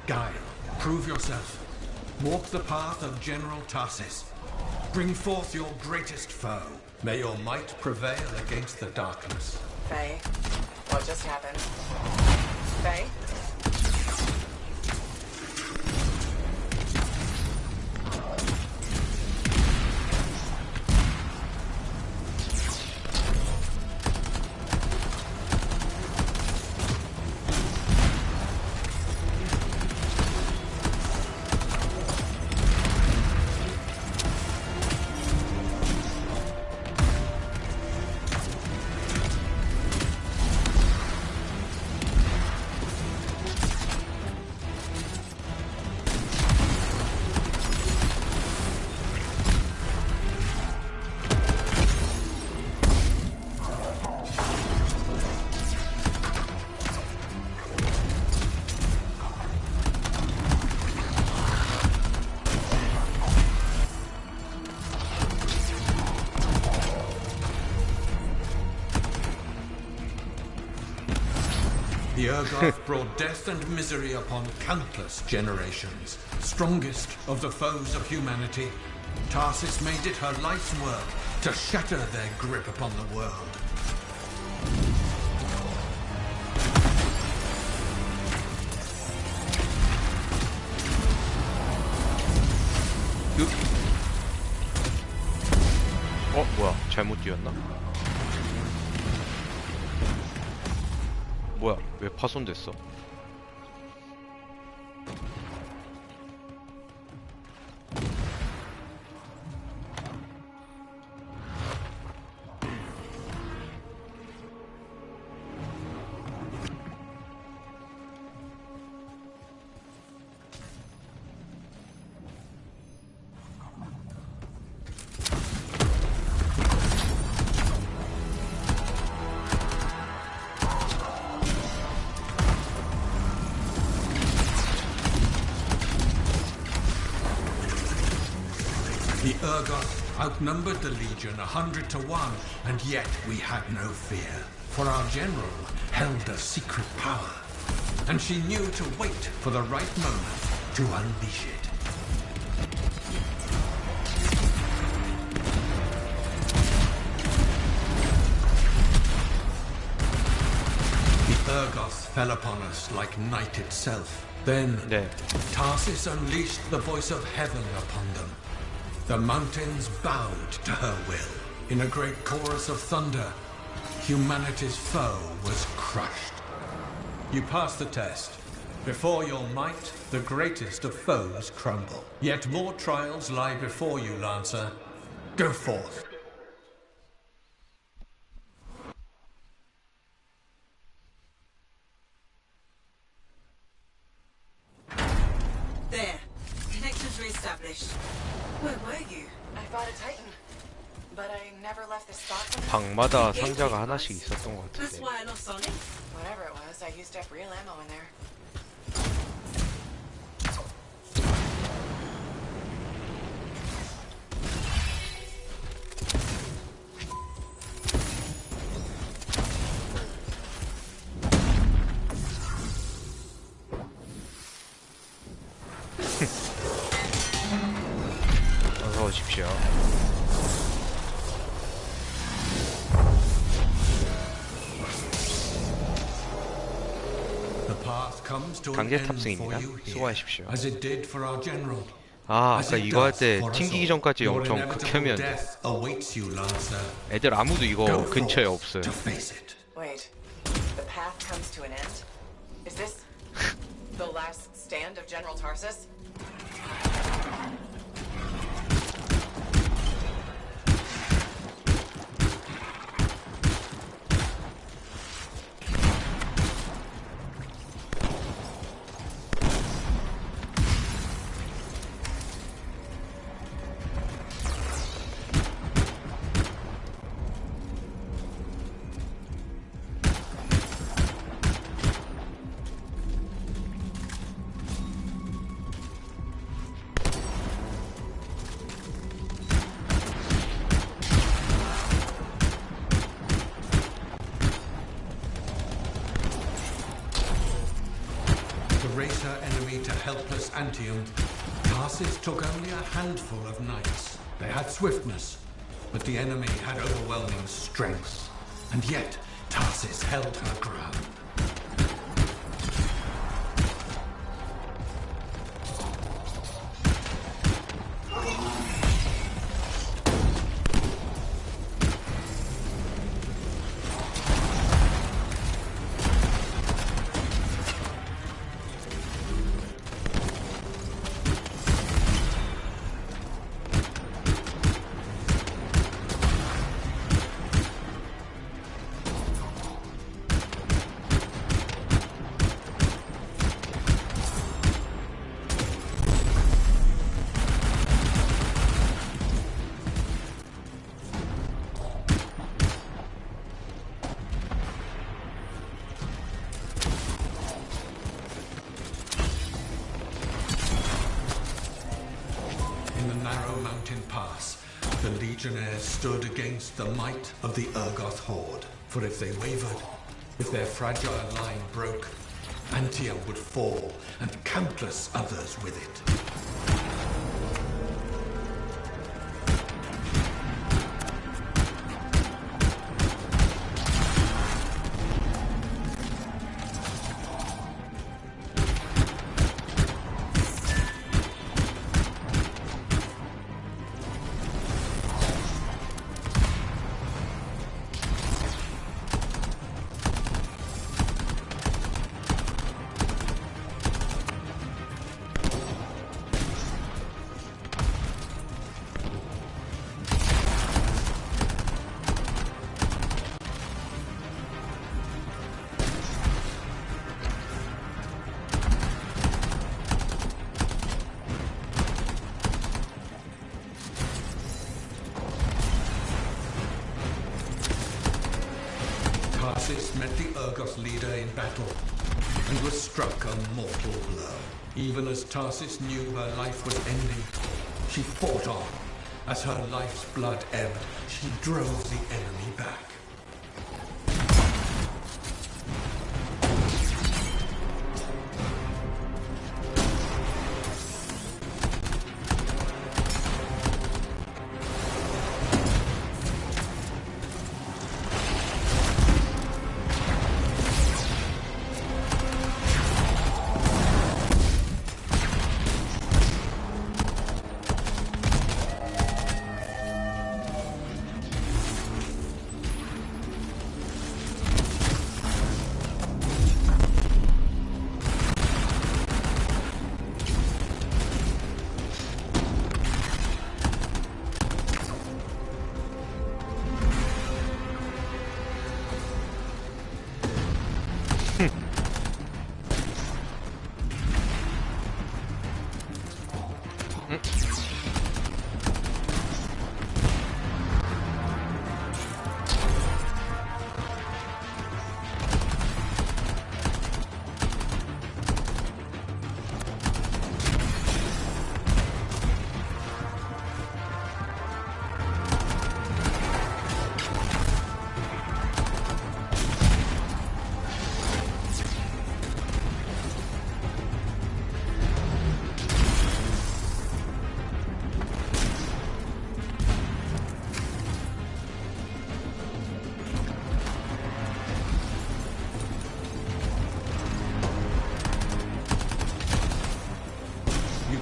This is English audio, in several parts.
Guile, prove yourself. Walk the path of General Tarsis. Bring forth your greatest foe. May your might prevail against the darkness. Faye, what just happened? Faye? The Urgoth brought death and misery upon countless generations. Strongest of the foes of humanity, Tarsis made it her life's work to shatter their grip upon the world. 뭐야, 잘못 뛰었나? 뭐야, 왜 파손됐어? The Urgoth outnumbered the Legion 100 to 1, and yet we had no fear. For our general held a secret power, and she knew to wait for the right moment to unleash it. The Urgoth fell upon us like night itself. Then Tarsis unleashed the voice of heaven upon them. The mountains bowed to her will. In a great chorus of thunder, humanity's foe was crushed. You passed the test. Before your might, the greatest of foes crumble. Yet more trials lie before you, Lancer. Go forth. There. Connections re-established. Where were you? I fought a Titan, but I never left the spot. 방마다 상자가 하나씩 있었던 것 That's 같은데. why I lost on it. Whatever it was, I used up real ammo in there. 어서 오십시오. 강제 탑승입니다. 수고하십시오. 아, 아까 이거 할 때 튕기기 전까지 엄청 극혐이었는데 애들 아무도 이거 근처에 없어요. Wait, the path comes to an end? Is this the last stand of General Tarsis? army to helpless Antium, Tarsus took only a handful of knights. They had swiftness, but the enemy had overwhelming strength. And yet, Tarsus held her ground. The legionnaires stood against the might of the Urgoth horde. For if they wavered, if their fragile line broke, Antium would fall, and countless others with it. Tarsus met the Urgoth leader in battle and was struck a mortal blow. Even as Tarsus knew her life was ending, she fought on. As her life's blood ebbed, she drove the enemy back.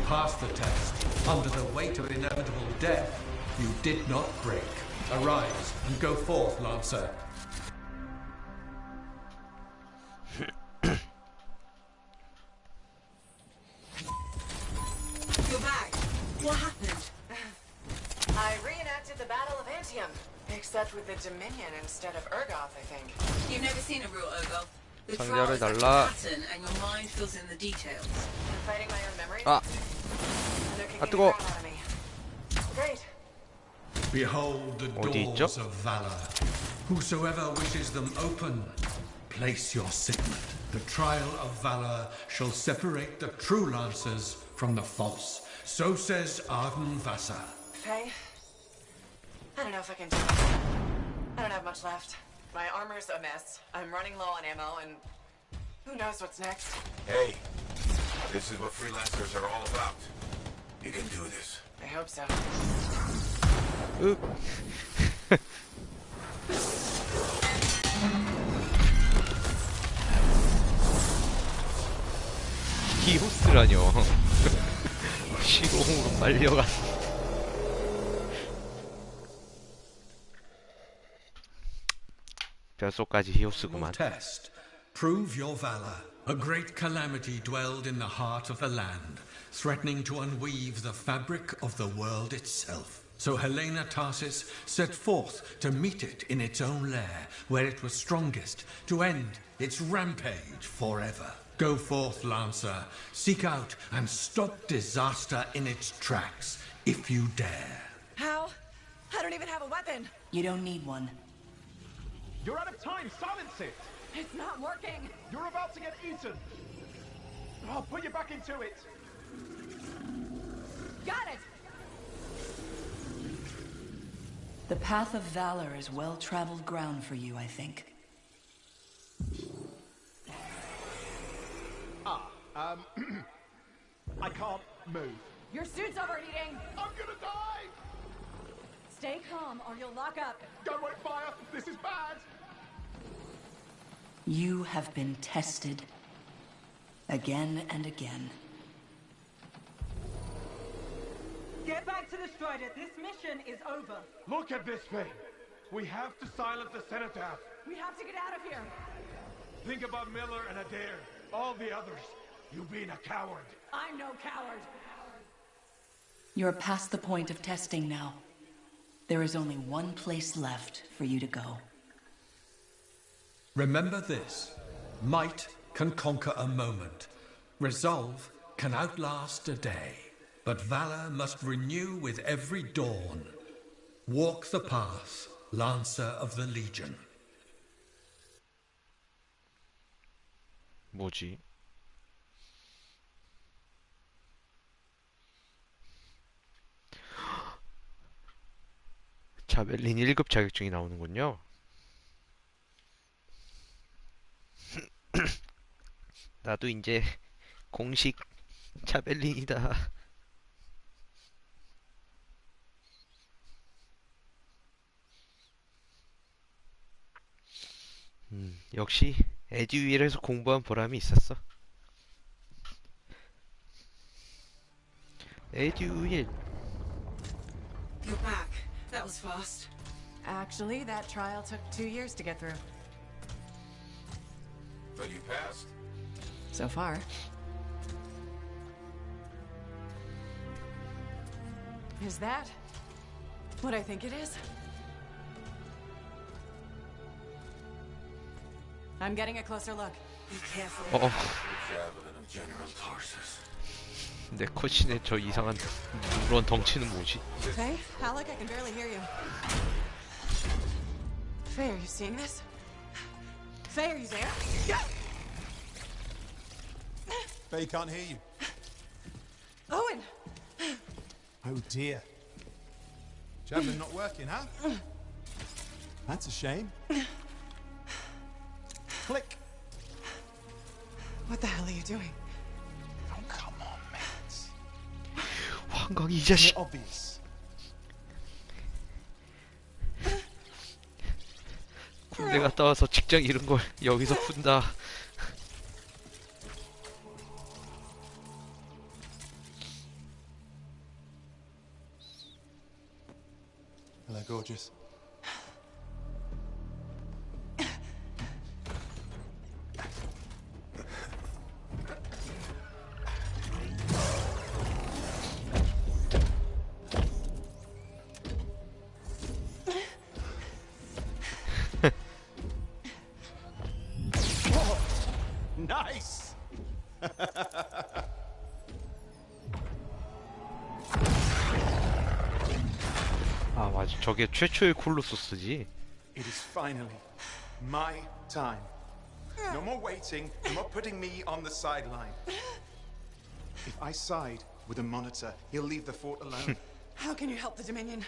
Passed the test. Under the weight of inevitable death, you did not break. Arise and go forth, Lancer. You're back. What happened? I reenacted the Battle of Antium, except with the Dominion instead of Urgoth, I think. You've never seen a real Urgoth. The 상자를 trial is like a 달라. pattern, and your mind fills in the details. I'm fighting my own memories. 아, And they're kicking the 뜨거워. crap out of me. Great. Behold the 어디 있죠? doors of valor. Whosoever wishes them open, place your signet. The trial of valor shall separate the true lancers from the false. So says Arden Vasa. Faye, I don't know if I can do it. I don't have much left. My armor's a mess. I'm running low on ammo, and who knows what's next. Hey, This is what freelancers are all about. You can do this. I hope so. 히오스라뇨. 시공으로 빨려간. 뼛속까지 히오스구만. Test. Prove your valor. A great calamity dwelled in the heart of the land, threatening to unweave the fabric of the world itself. So Helena Tarsis set forth to meet it in its own lair, where it was strongest, to end its rampage forever. Go forth, Lancer. Seek out and stop disaster in its tracks, if you dare. How? I don't even have a weapon. You don't need one. You're out of time! Silence it! It's not working. You're about to get eaten! I'll put you back into it! Got it! The path of valor is well-traveled ground for you, I think. I can't move. Your suit's overheating. I'm gonna die! Stay calm or you'll lock up. Go wait fire! This is bad! You have been tested. Again and again. Get back to the Strider. This mission is over. Look at this thing! We have to silence the Senator. We have to get out of here. Think about Miller and Adair. All the others. You being a coward. I'm no coward. You're past the point of testing now. There is only one place left for you to go. Remember this. Might can conquer a moment. Resolve can outlast a day. But valor must renew with every dawn. Walk the path, Lancer of the Legion. 뭐지? 자벨린 1급 자격증이 나오는군요. 나도 이제 공식 자벨린이다. 역시 에듀윌에서 공부한 보람이 있었어. 에듀윌. You're back. That was fast. Actually, that trial took 2 years to get through. But you passed. So far. Is that what I think it is? I'm getting a closer look. Be careful. Javelin of General Tarsus. 내 컷신의 저 이상한 누런 덩치는 뭐지? Faye? Alec, I can barely hear you. Faye, are you seeing this? Faye, are you there? Faye can't hear you. Owen! Oh dear. Javelin not working, huh? That's a shame. Click. What the hell are you doing? Oh, come on, mates. 황광이 이 자식. Obvious. 군대 갔다 와서 직장 잃은 걸 여기서 푼다. Hello, gorgeous. Nice. 아 맞아, 저게 최초의 콜로소스지. It is finally my time. No more waiting, no more putting me on the sideline. If I side with the Monitor, he'll leave the fort alone. How can you help the Dominion?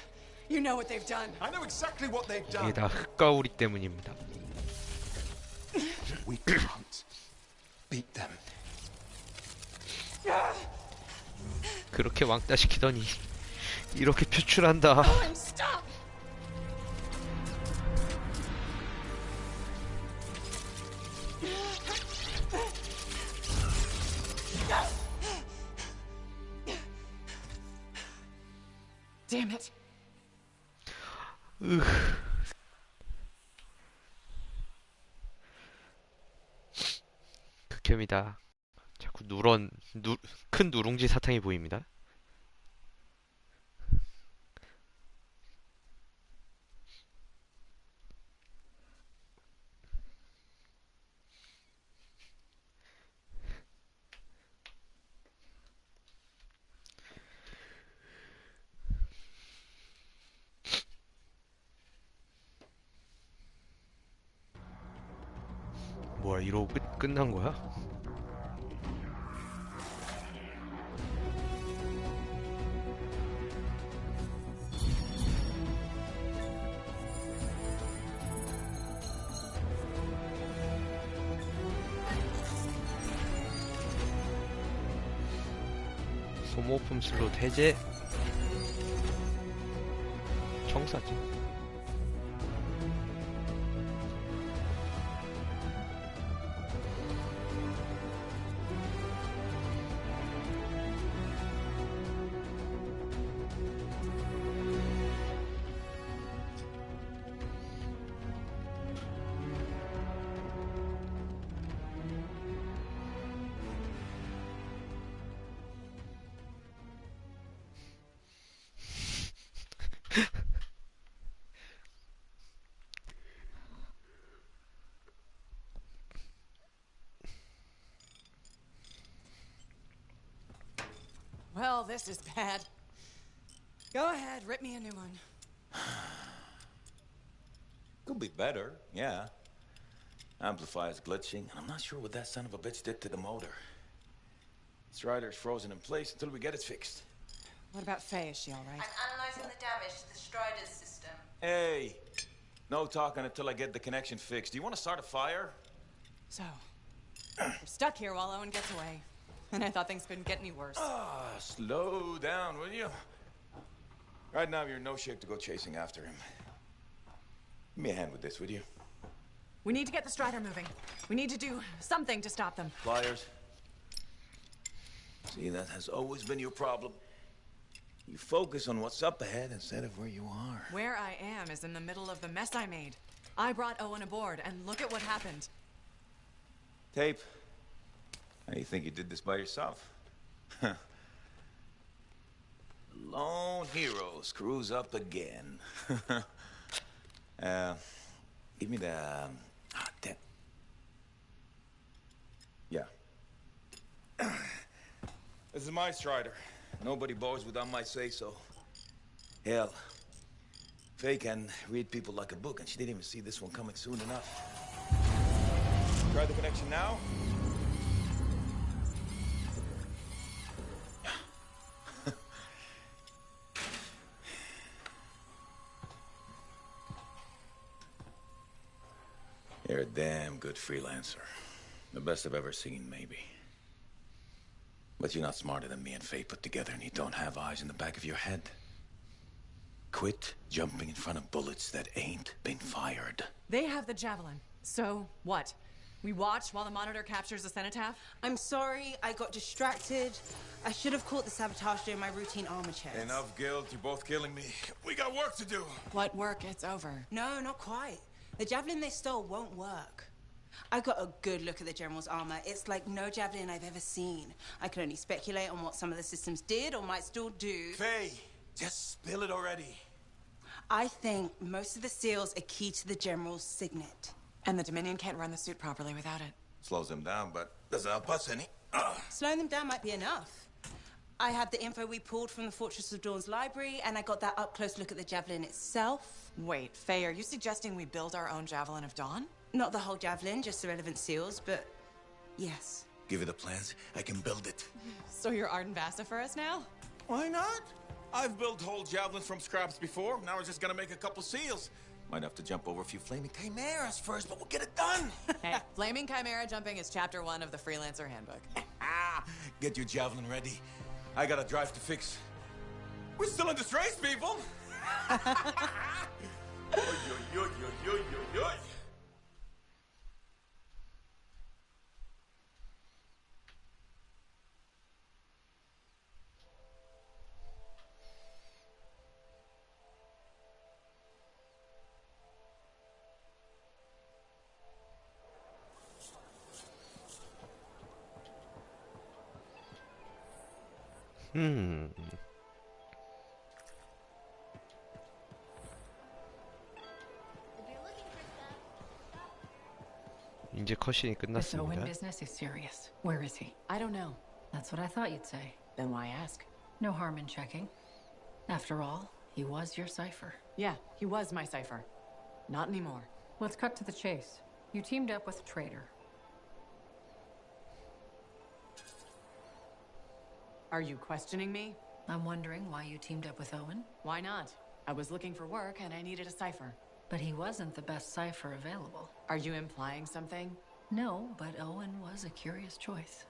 You know what they've done. I know exactly what they've 이게 done. 다 흑가오리 때문입니다. We can't beat them. 그렇게 왕따 시키더니 이렇게 표출한다. Damn it. 극혐이다. 자꾸 큰 누룽지 사탕이 보입니다. 뭐야, 이러고 끝난 거야? 소모품 슬롯 해제. 청사지. Well, this is bad. Go ahead, rip me a new one. Could be better, yeah. Amplifier's glitching, and I'm not sure what that son of a bitch did to the motor. Strider's frozen in place until we get it fixed. What about Faye? Is she all right? I'm analyzing the damage to the Strider's system. Hey, no talking until I get the connection fixed. Do you want to start a fire? So, we're stuck here while Owen gets away. And I thought things couldn't get any worse. Slow down, will you? Right now, you're in no shape to go chasing after him. Give me a hand with this, would you? We need to get the Strider moving. We need to do something to stop them. Flyers. See, that has always been your problem. You focus on what's up ahead instead of where you are. Where I am is in the middle of the mess I made. I brought Owen aboard, and look at what happened. Tape. How do you think you did this by yourself? Lone hero screws up again. Give me the... damn. Yeah. This is my Strider. Nobody bows without my say-so. Hell, Faye can read people like a book, and she didn't even see this one coming soon enough. Try the connection now. You're a damn good freelancer. The best I've ever seen, maybe. But you're not smarter than me and Faye put together, and you don't have eyes in the back of your head. Quit jumping in front of bullets that ain't been fired. They have the Javelin. So, what? We watch while the Monitor captures the Cenotaph? I'm sorry, I got distracted. I should have caught the sabotage during my routine armor checks. Enough guilt, you're both killing me. We got work to do. What work? It's over. No, not quite. The Javelin they stole won't work. I got a good look at the General's armor. It's like no Javelin I've ever seen. I can only speculate on what some of the systems did or might still do. Faye, just spill it already. I think most of the seals are key to the General's signet. And the Dominion can't run the suit properly without it. Slows them down, but doesn't help us any. Slowing them down might be enough. I have the info we pulled from the Fortress of Dawn's library, and I got that up-close look at the Javelin itself. Wait, Faye, are you suggesting we build our own Javelin of Dawn? Not the whole Javelin, just the relevant seals, but yes. Give you the plans, I can build it. So you're Arden Vasta for us now? Why not? I've built whole javelins from scraps before. Now we're just gonna make a couple seals. Might have to jump over a few flaming chimeras first, but we'll get it done. Hey, Flaming Chimera jumping is chapter 1 of the Freelancer Handbook. Get your javelin ready. I got a drive to fix. We're still in this race, people! Oy, oy, oy, oy, oy, oy, oy. 이제 컷신이 This Owen 끝났습니다. business is serious. Where is he? I don't know. That's what I thought you'd say. Then why ask? No harm in checking. After all, he was your cipher. Yeah, he was my cipher. Not anymore. Let's cut to the chase. You teamed up with a traitor. Are you questioning me? I'm wondering why you teamed up with Owen. Why not? I was looking for work and I needed a cipher. But he wasn't the best cipher available. Are you implying something? No, but Owen was a curious choice.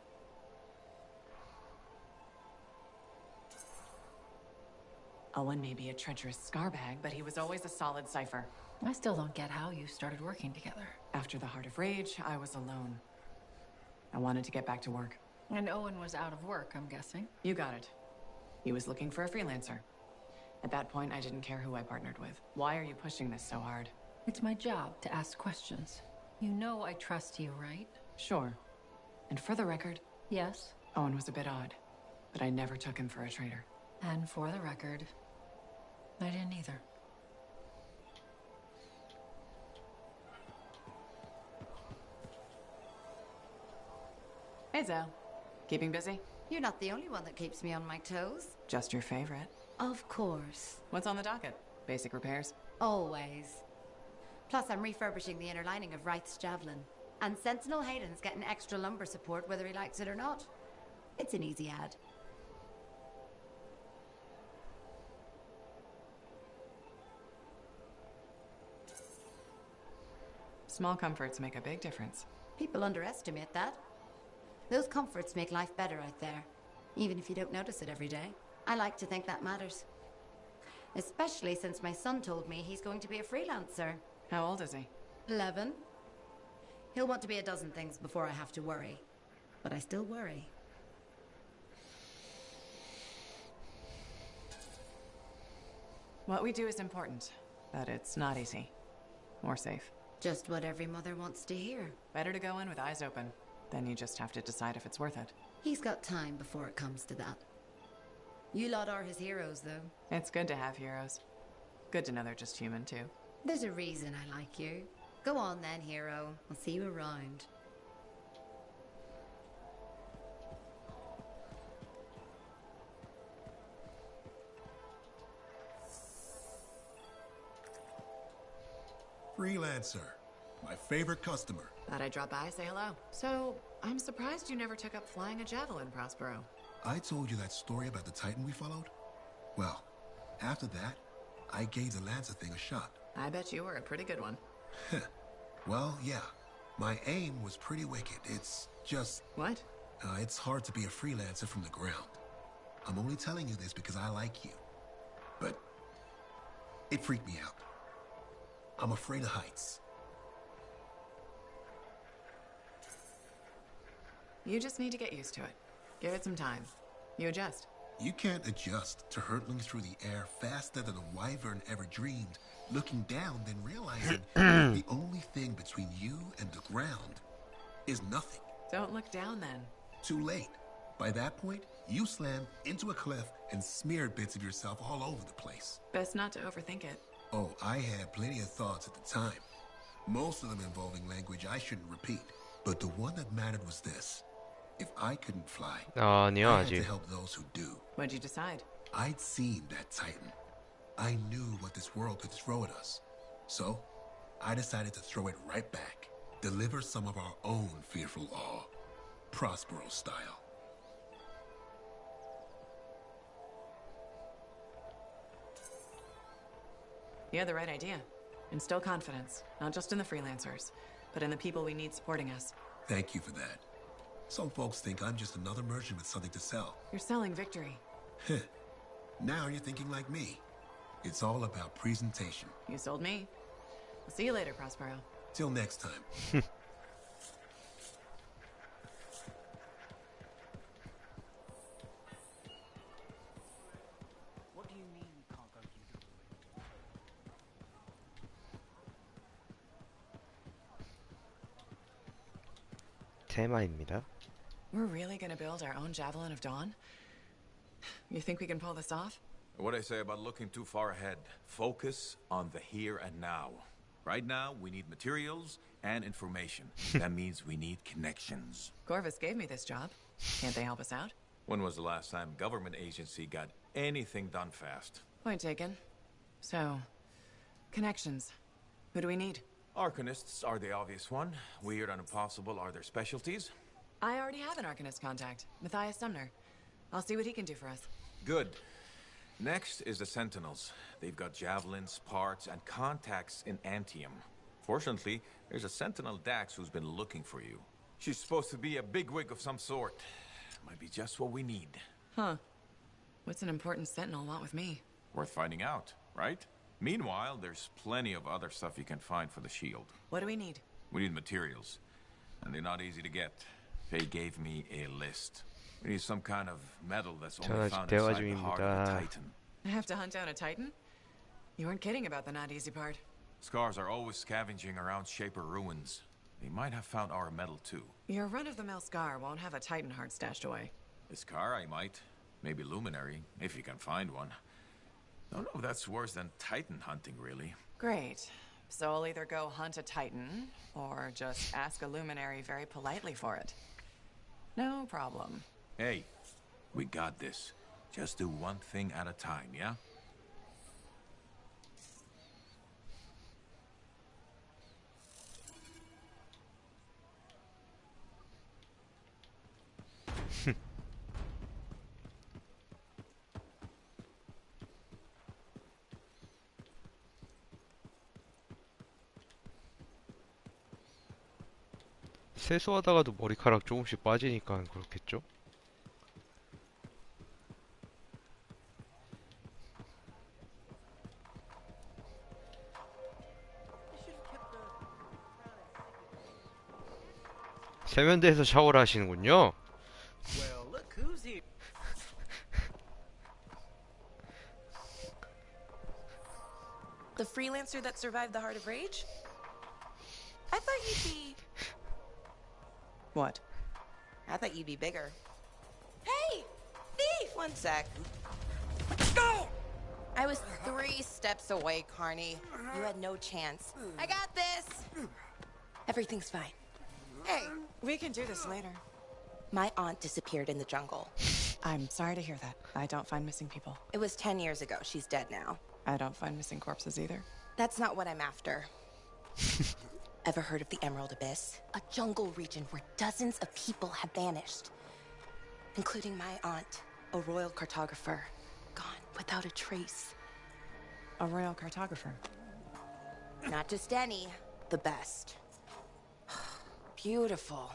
Owen may be a treacherous scarbag, but he was always a solid cipher. I still don't get how you started working together. After the Heart of Rage, I was alone. I wanted to get back to work. And Owen was out of work, I'm guessing. You got it. He was looking for a freelancer. At that point, I didn't care who I partnered with. Why are you pushing this so hard? It's my job to ask questions. You know I trust you, right? Sure. And for the record, Yes. Owen was a bit odd, but I never took him for a traitor. And for the record, I didn't either. Hey, Zell. Keeping busy? You're not the only one that keeps me on my toes. Just your favorite. Of course. What's on the docket? Basic repairs? Always. Plus, I'm refurbishing the inner lining of Wraith's javelin. And Sentinel Hayden's getting extra lumbar support whether he likes it or not. It's an easy ad. Small comforts make a big difference. People underestimate that. Those comforts make life better out there, even if you don't notice it every day. I like to think that matters. Especially since my son told me he's going to be a freelancer. How old is he? 11. He'll want to be a dozen things before I have to worry. But I still worry. What we do is important, but it's not easy. Or safe. Just what every mother wants to hear. Better to go in with eyes open. Then you just have to decide if it's worth it. He's got time before it comes to that. You lot are his heroes, though. It's good to have heroes. Good to know they're just human, too. There's a reason I like you. Go on then, hero. I'll see you around. Freelancer. My favorite customer. Thought I'd drop by, say hello. So, I'm surprised you never took up flying a javelin, Prospero. I told you that story about the Titan we followed? Well, after that, I gave the Lancer thing a shot. I bet you were a pretty good one. Well, yeah. My aim was pretty wicked. It's just... What? It's hard to be a freelancer from the ground. I'm only telling you this because I like you. But it freaked me out. I'm afraid of heights. You just need to get used to it. Give it some time. You adjust. You can't adjust to hurtling through the air faster than a wyvern ever dreamed, looking down, then realizing the only thing between you and the ground is nothing. Don't look down, then. Too late. By that point, you slammed into a cliff and smeared bits of yourself all over the place. Best not to overthink it. Oh, I had plenty of thoughts at the time. Most of them involving language I shouldn't repeat. But the one that mattered was this. If I couldn't fly, I had to help those who do. What'd you decide? I'd seen that Titan. I knew what this world could throw at us. So, I decided to throw it right back. Deliver some of our own fearful awe. Prospero style. You had the right idea. Instill confidence, not just in the freelancers, but in the people we need supporting us. Thank you for that. Some folks think I'm just another merchant with something to sell. You're selling victory. Now you're thinking like me. It's all about presentation. You sold me. I'll see you later, Prospero. Till next time. What do you mean we can't go through the 테마입니다. We're really gonna build our own Javelin of Dawn? You think we can pull this off? What I say about looking too far ahead. Focus on the here and now. Right now, we need materials and information. That means we need connections. Corvus gave me this job. Can't they help us out? When was the last time a government agency got anything done fast? Point taken. So, connections. Who do we need? Arcanists are the obvious one. Weird and impossible are their specialties. I already have an Arcanist contact, Matthias Sumner. I'll see what he can do for us. Good. Next is the Sentinels. They've got javelins, parts, and contacts in Antium. Fortunately, there's a Sentinel Dax who's been looking for you. She's supposed to be a bigwig of some sort. Might be just what we need. Huh. What's an important Sentinel want with me? Worth finding out, right? Meanwhile, there's plenty of other stuff you can find for the shield. What do we need? We need materials, and they're not easy to get. Faye gave me a list. We need some kind of metal that's only found inside the heart of a Titan. I have to hunt down a Titan? You weren't kidding about the not easy part. Scars are always scavenging around Shaper ruins. They might have found our metal too. Your run-of-the-mill Scar won't have a Titan heart stashed away. The Scar I might. Maybe Luminary, if you can find one. Don't know if that's worse than Titan hunting, really. Great. So I'll either go hunt a Titan, or just ask a Luminary very politely for it. No problem. Hey, we got this. Just do one thing at a time, yeah? 세수하다가도 머리카락 조금씩 빠지니까 그렇겠죠? 세면대에서 샤워를 하시는군요. Well, look who's here. The freelancer that survived the Heart of Rage? I thought you'd be... What? I thought you'd be bigger. Hey! Thief! One sec. Go! I was 3 steps away, Carney. You had no chance. I got this! Everything's fine. Hey! We can do this later. My aunt disappeared in the jungle. I'm sorry to hear that. I don't find missing people. It was 10 years ago. She's dead now. I don't find missing corpses either. That's not what I'm after. Ever heard of the Emerald Abyss? A jungle region where dozens of people have vanished. Including my aunt, a royal cartographer. Gone without a trace. A royal cartographer? Not just any, the best. Beautiful.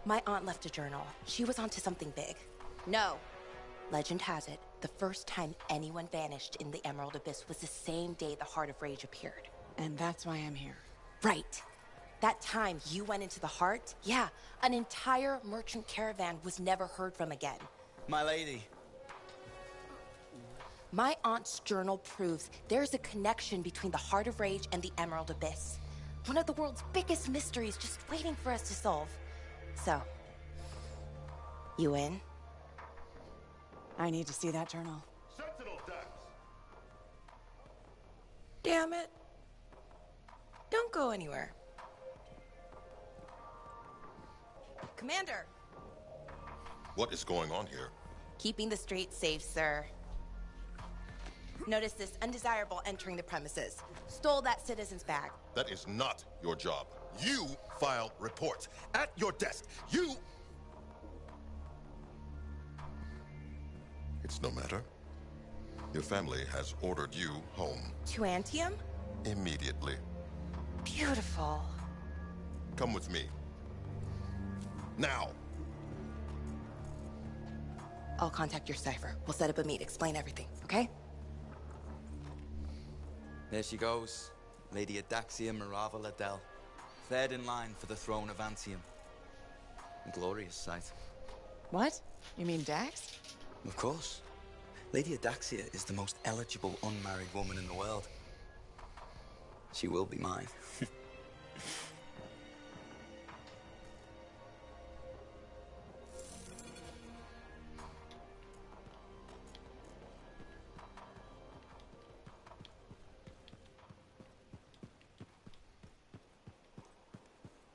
My aunt left a journal. She was onto something big. No. Legend has it, the first time anyone vanished in the Emerald Abyss was the same day the Heart of Rage appeared. And that's why I'm here. Right. That time you went into the heart, yeah, an entire merchant caravan was never heard from again. My lady. My aunt's journal proves there's a connection between the Heart of Rage and the Emerald Abyss. One of the world's biggest mysteries just waiting for us to solve. So, you in? I need to see that journal. Sentinel Dax! Damn it. Don't go anywhere. Commander! What is going on here? Keeping the streets safe, sir. Notice this undesirable entering the premises. Stole that citizen's bag. That is not your job. You file reports at your desk. You... It's no matter. Your family has ordered you home. To Antium? Immediately. Beautiful. Come with me. Now. I'll contact your cipher. We'll set up a meet, explain everything, okay? There she goes. Lady Adaxia Mirava Ladell. Third in line for the throne of Antium. A glorious sight. What? You mean Dax? Of course. Lady Adaxia is the most eligible unmarried woman in the world. She will be mine.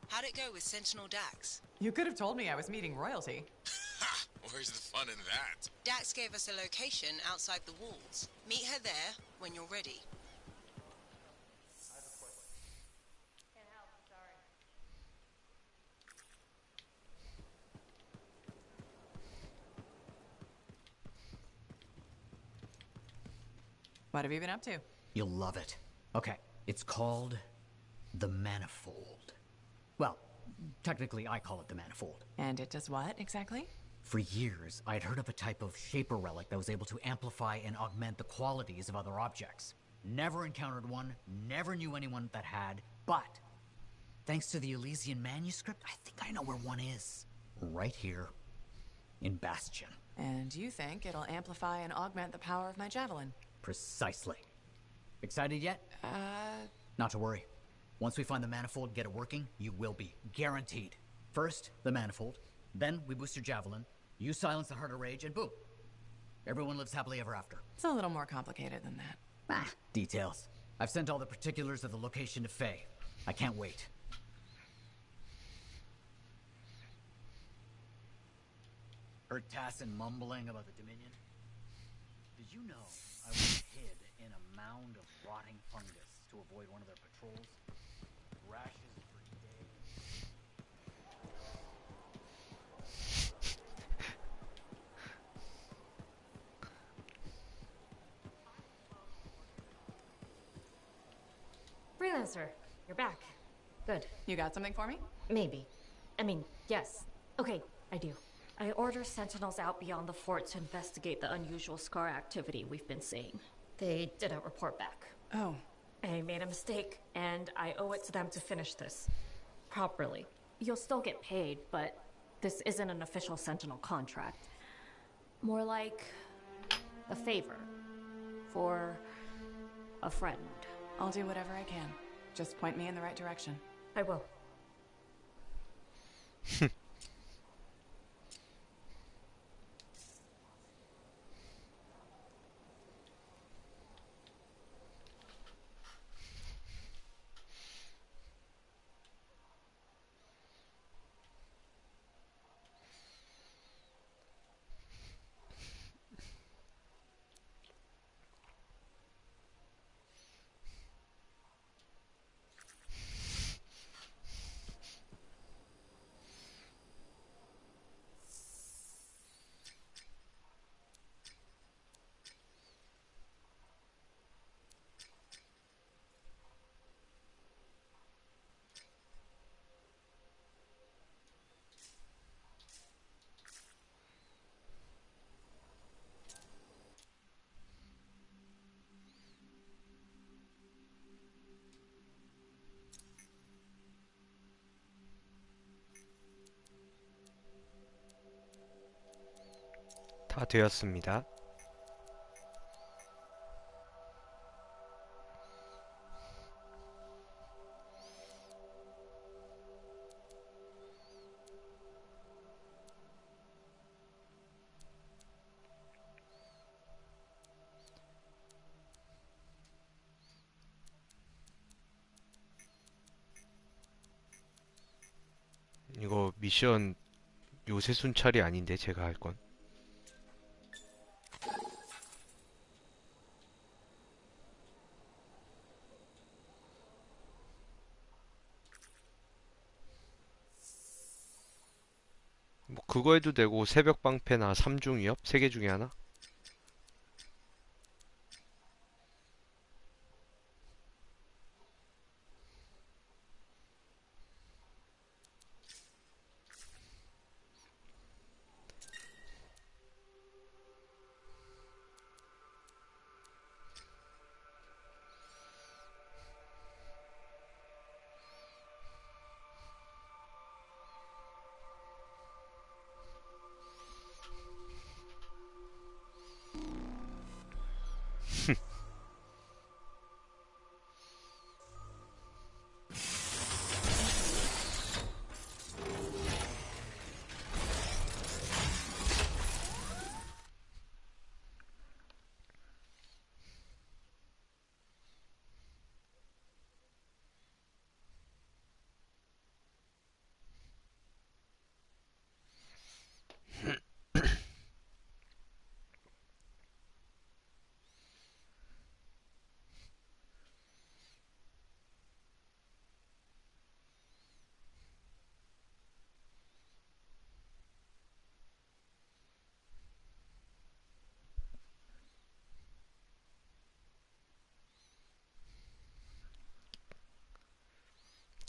How'd it go with Sentinel Dax? You could have told me I was meeting royalty. Ha! Where's the fun in that? Dax gave us a location outside the walls. Meet her there when you're ready. What have you been up to? You'll love it. Okay, it's called the Manifold. Well, technically I call it the Manifold. And it does what, exactly? For years, I'd heard of a type of Shaper relic that was able to amplify and augment the qualities of other objects. Never encountered one, never knew anyone that had, but thanks to the Elysian manuscript, I think I know where one is. Right here, in Bastion. And you think it'll amplify and augment the power of my javelin? Precisely. Excited yet? Not to worry. Once we find the Manifold, get it working, you will be. Guaranteed. First, the Manifold. Then, we boost your javelin. You silence the Heart of Rage, and boom. Everyone lives happily ever after. It's a little more complicated than that. Ah, details. I've sent all the particulars of the location to Faye. I can't wait. Heard Tassin mumbling about the Dominion? Did you know I was hid in a mound of rotting fungus to avoid one of their patrols? Rashes for days. Freelancer, you're back. Good. You got something for me? Maybe. I mean, yes. Okay, I do. I order sentinels out beyond the fort to investigate the unusual Scar activity we've been seeing. They didn't report back. Oh. I made a mistake, and I owe it to them to finish this properly. You'll still get paid, but this isn't an official sentinel contract. More like a favor for a friend. I'll do whatever I can. Just point me in the right direction. I will. 다 되었습니다. 이거 미션 요새 순찰이 아닌데 제가 할 건. 뭐 그거 해도 되고 새벽 방패나 삼중 위협 세 개 중에 하나?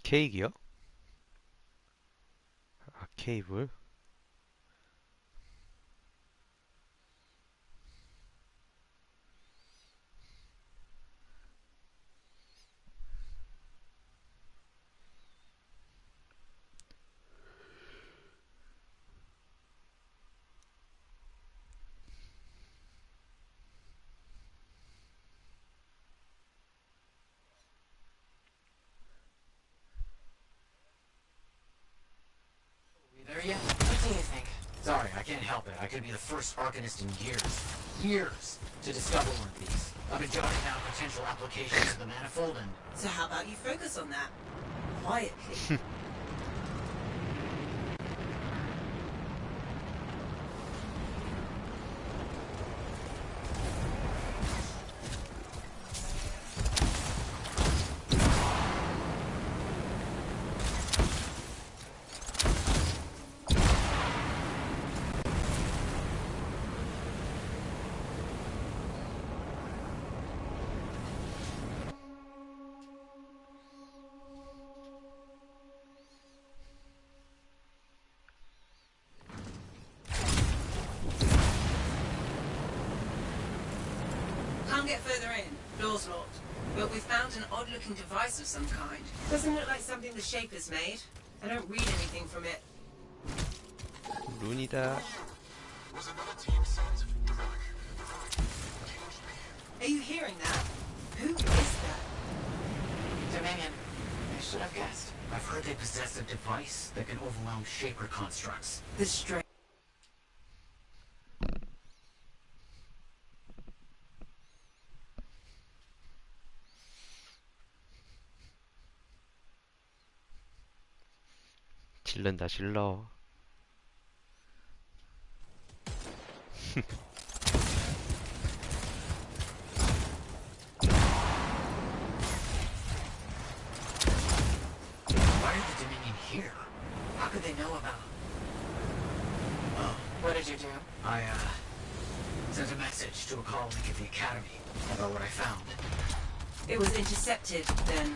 케이크요? 아, 케이블? There yet? What do you think? Sorry, I can't help it. I could be the first Arcanist in years to discover one of these. I've been jotting down potential applications of the manifold and... So how about you focus on that? Quietly. Can't get further in. Door's locked. But we found an odd-looking device of some kind. Doesn't look like something the Shapers made. I don't read anything from it. 룬이다. Are you hearing that? Who is that? Dominion. I should have guessed. I've heard they possess a device that can overwhelm Shaper constructs. The strange. 질른다 질러. Why are the Dominion here? How could they know about... Oh. What did you do? I, sent a message to a colleague at the Academy about what I found. It was intercepted, then.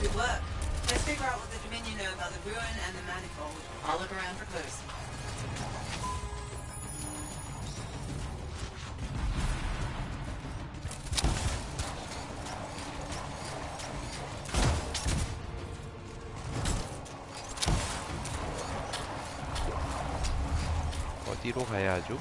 Good work. Let's figure out what the Dominion know about the ruin and the manifold. I'll look around for clues. 어디로 가야 하죠?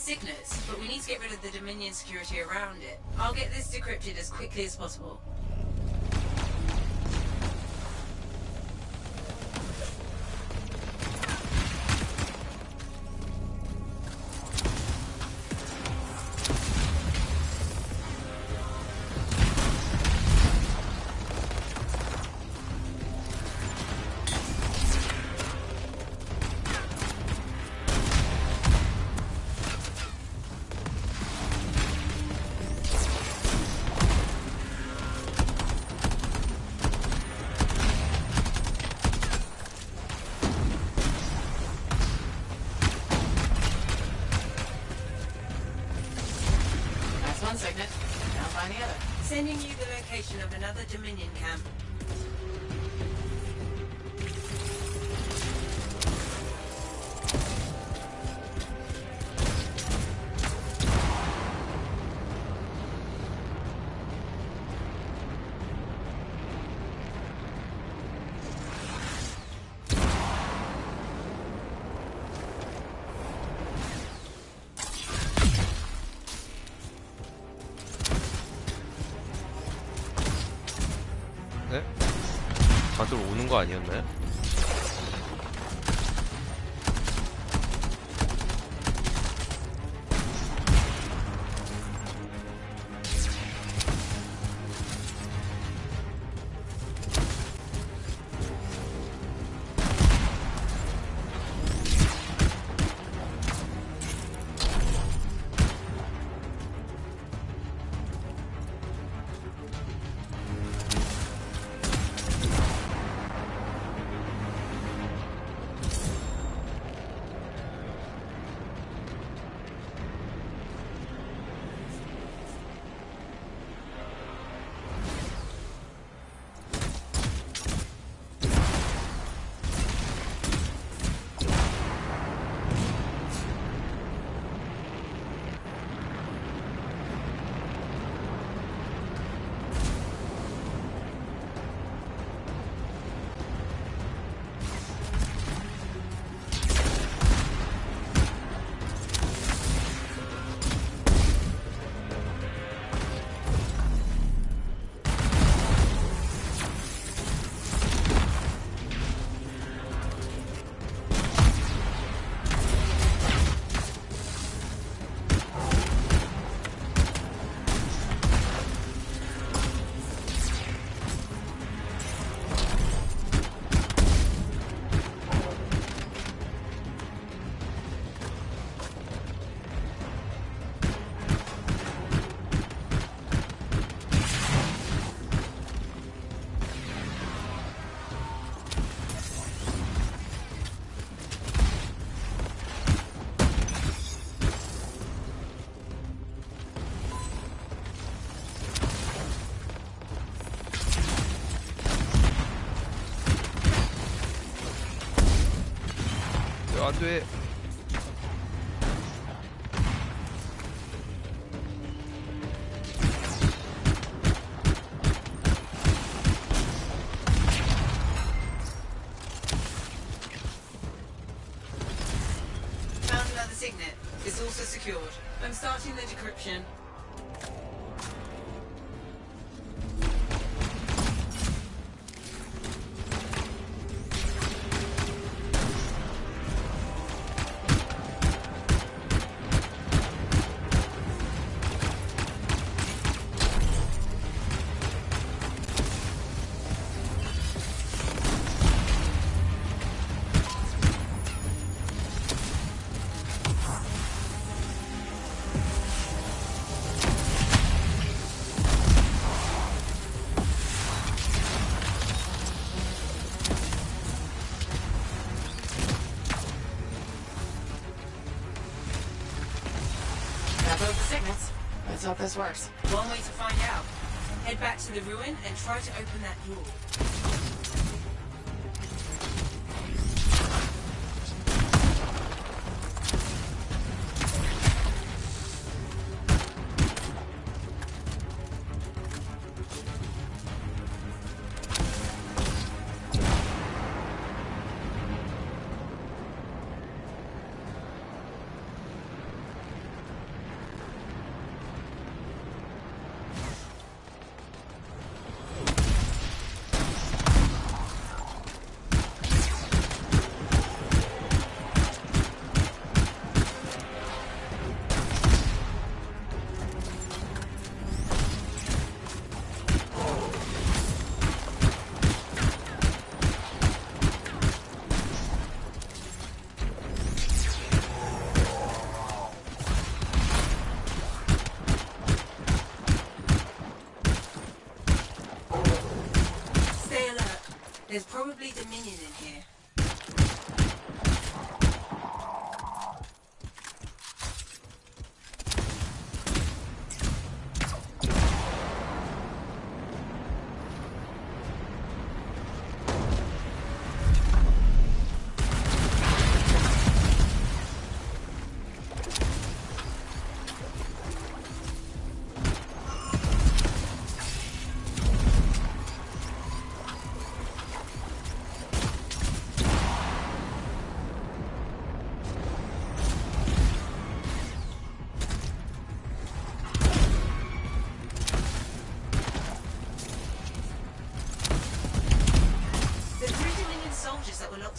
signets, but we need to get rid of the Dominion security around it. I'll get this decrypted as quickly as possible. One signet. Now find the other. Sending you the location of another Dominion camp. 네? 다들 오는 거 아니었나요? 안 돼. Found another signet. It's also secured. I'm starting the decryption. Got both the signets. Let's hope this works. One way to find out. Head back to the ruin and try to open that door. There's probably Dominion in here.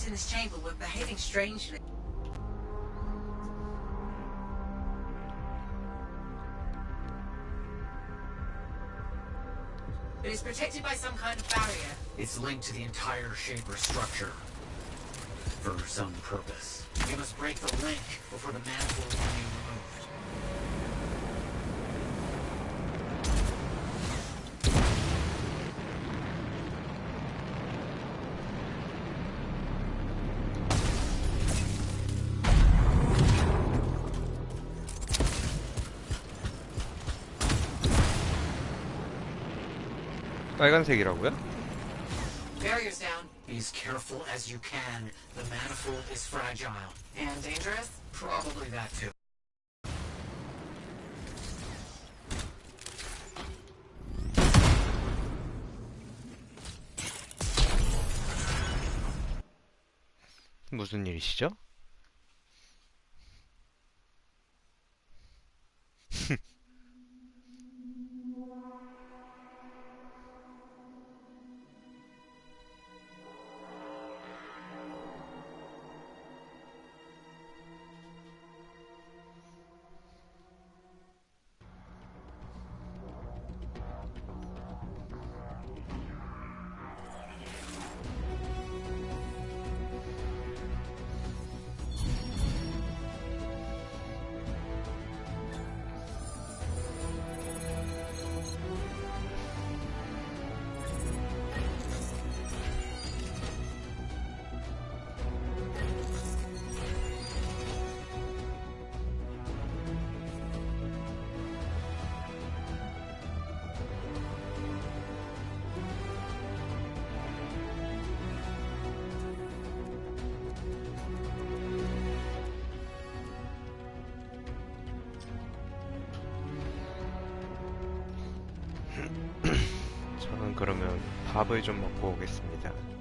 In this chamber were behaving strangely. But it's protected by some kind of barrier. It's linked to the entire Shaper structure. For some purpose. We must break the link before the manifold can be removed. 빨간색이라고요? Barriers down. Be as careful as you can. The manifold is fragile. And dangerous? Probably that too. 무슨 일이시죠? 저는 그러면 밥을 좀 먹고 오겠습니다.